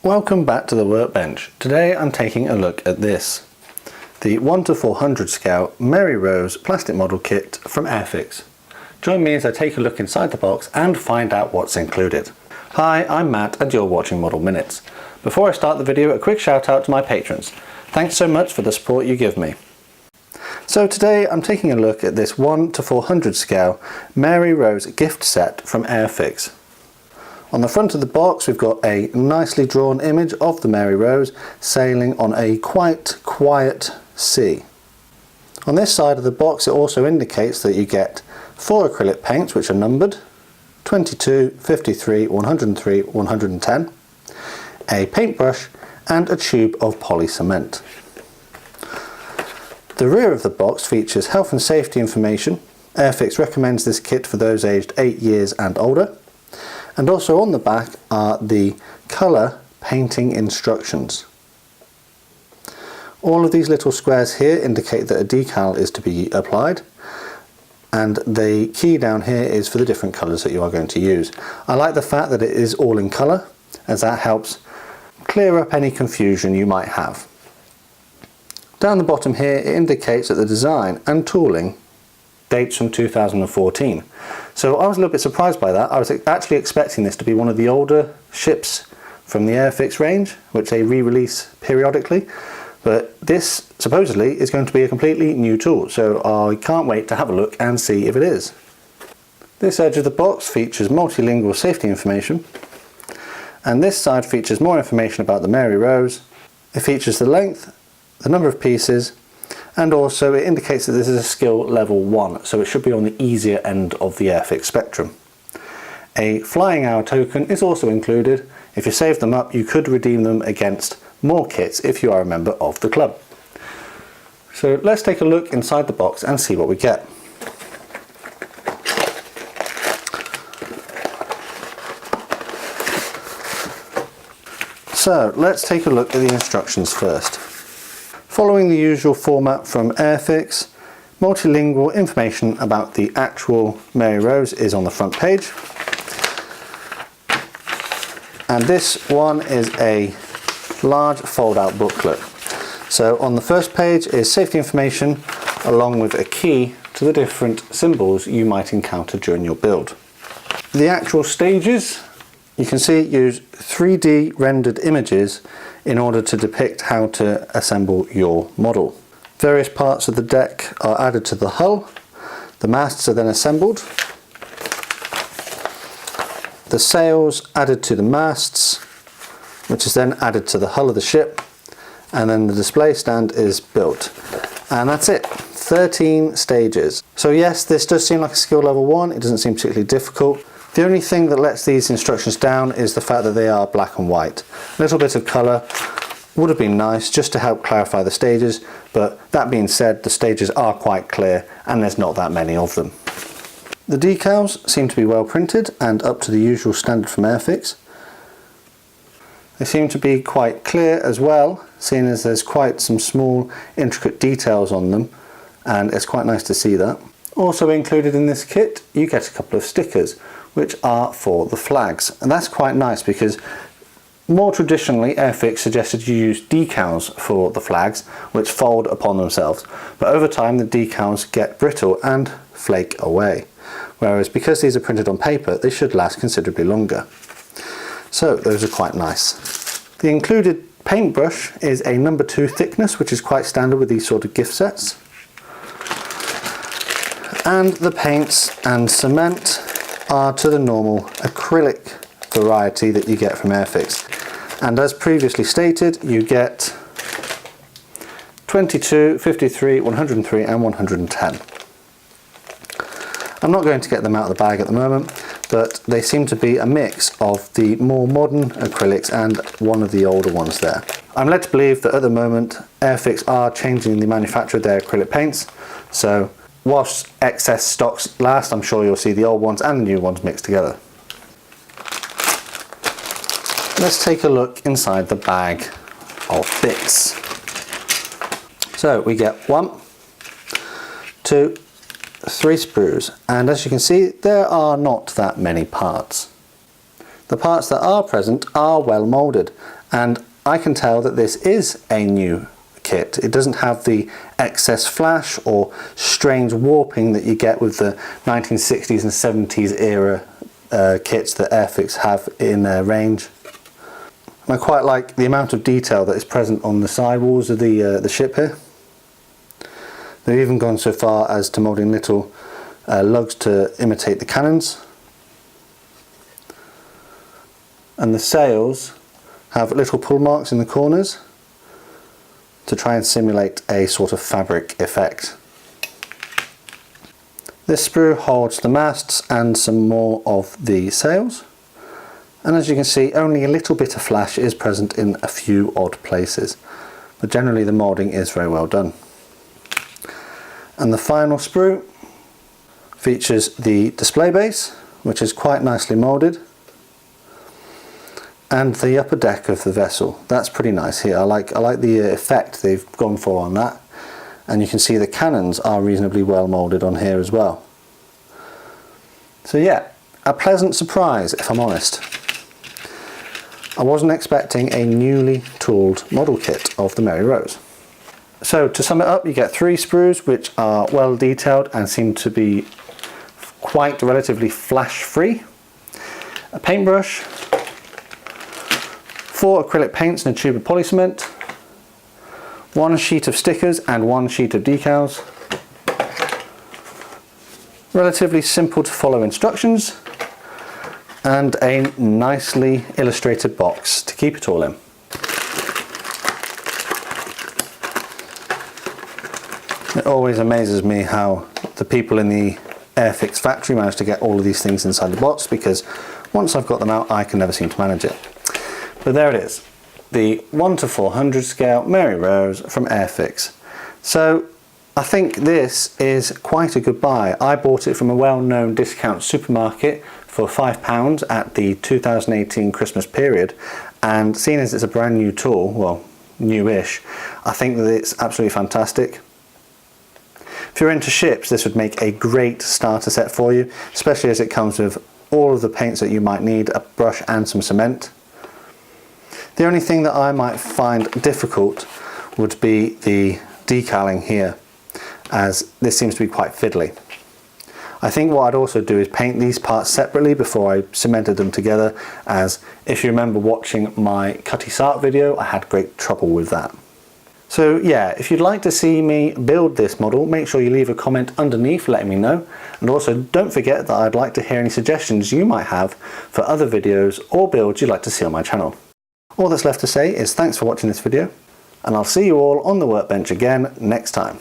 Welcome back to the workbench. Today I'm taking a look at this. The 1 to 400 scale Mary Rose plastic model kit from Airfix. Join me as I take a look inside the box and find out what's included. Hi, I'm Matt and you're watching Model Minutes. Before I start the video, a quick shout out to my patrons. Thanks so much for the support you give me. So today I'm taking a look at this 1 to 400 scale Mary Rose gift set from Airfix. On the front of the box we've got a nicely drawn image of the Mary Rose sailing on a quite quiet sea. On this side of the box it also indicates that you get 4 acrylic paints which are numbered 22, 53, 103, 110, a paintbrush and a tube of poly cement. The rear of the box features health and safety information. Airfix recommends this kit for those aged 8 years and older. And also on the back are the colour painting instructions. All of these little squares here indicate that a decal is to be applied, and the key down here is for the different colours that you are going to use. I like the fact that it is all in colour, as that helps clear up any confusion you might have. Down the bottom here it indicates that the design and tooling dates from 2014. So I was a little bit surprised by that. I was actually expecting this to be one of the older ships from the Airfix range, which they re-release periodically, but this supposedly is going to be a completely new tool, so I can't wait to have a look and see if it is. This edge of the box features multilingual safety information, and this side features more information about the Mary Rose. It features the length, the number of pieces, and also it indicates that this is a skill level 1, so it should be on the easier end of the Airfix spectrum. A flying hour token is also included. If you save them up you could redeem them against more kits if you are a member of the club. So let's take a look inside the box and see what we get. So let's take a look at the instructions first. Following the usual format from Airfix, multilingual information about the actual Mary Rose is on the front page. And this one is a large fold-out booklet. So on the first page is safety information along with a key to the different symbols you might encounter during your build. The actual stages, you can see, use 3D rendered images in order to depict how to assemble your model. Various parts of the deck are added to the hull. The masts are then assembled. The sails added to the masts, which is then added to the hull of the ship, and then the display stand is built. And that's it, 13 stages. So yes, this does seem like a skill level 1, it doesn't seem particularly difficult. The only thing that lets these instructions down is the fact that they are black and white. A little bit of colour would have been nice just to help clarify the stages, but that being said, the stages are quite clear and there's not that many of them. The decals seem to be well printed and up to the usual standard from Airfix. They seem to be quite clear as well, seeing as there's quite some small intricate details on them, and it's quite nice to see that. Also included in this kit you get a couple of stickers which are for the flags, and that's quite nice because more traditionally Airfix suggested you use decals for the flags which fold upon themselves, but over time the decals get brittle and flake away, whereas because these are printed on paper they should last considerably longer. So those are quite nice. The included paintbrush is a number 2 thickness, which is quite standard with these sort of gift sets. And the paints and cement are to the normal acrylic variety that you get from Airfix. And as previously stated, you get 22, 53, 103 and 110. I'm not going to get them out of the bag at the moment, but they seem to be a mix of the more modern acrylics and one of the older ones there. I'm led to believe that at the moment Airfix are changing the manufacture of their acrylic paints, so whilst excess stocks last, I'm sure you'll see the old ones and the new ones mixed together. Let's take a look inside the bag of bits. So we get 1, 2, 3 sprues, and as you can see there are not that many parts. The parts that are present are well moulded, and I can tell that this is a new kit. It doesn't have the excess flash or strange warping that you get with the 1960s and 70s era kits that Airfix have in their range. And I quite like the amount of detail that is present on the sidewalls of the ship here. They've even gone so far as to moulding little lugs to imitate the cannons. And the sails have little pull marks in the corners to try and simulate a sort of fabric effect. This sprue holds the masts and some more of the sails, and as you can see, only a little bit of flash is present in a few odd places, but generally the moulding is very well done. And the final sprue features the display base, which is quite nicely moulded, and the upper deck of the vessel. That's pretty nice here. I like the effect they've gone for on that, and you can see the cannons are reasonably well moulded on here as well. So yeah, a pleasant surprise if I'm honest. I wasn't expecting a newly tooled model kit of the Mary Rose. So to sum it up, you get 3 sprues which are well detailed and seem to be quite relatively flash free, a paintbrush, 4 acrylic paints and a tube of polycement, 1 sheet of stickers and 1 sheet of decals, relatively simple to follow instructions, and a nicely illustrated box to keep it all in. It always amazes me how the people in the Airfix factory manage to get all of these things inside the box, because once I've got them out I can never seem to manage it. But there it is, the 1:400 scale Mary Rose from Airfix. So I think this is quite a good buy. I bought it from a well-known discount supermarket for £5 at the 2018 Christmas period, and seeing as it's a brand new tool, well, newish, I think that it's absolutely fantastic. If you're into ships, this would make a great starter set for you, especially as it comes with all of the paints that you might need, a brush and some cement. The only thing that I might find difficult would be the decaling here, as this seems to be quite fiddly. I think what I'd also do is paint these parts separately before I cemented them together, as if you remember watching my Cutty Sark video, I had great trouble with that. So yeah, if you'd like to see me build this model, make sure you leave a comment underneath letting me know, and also don't forget that I'd like to hear any suggestions you might have for other videos or builds you'd like to see on my channel. All that's left to say is thanks for watching this video, and I'll see you all on the workbench again next time.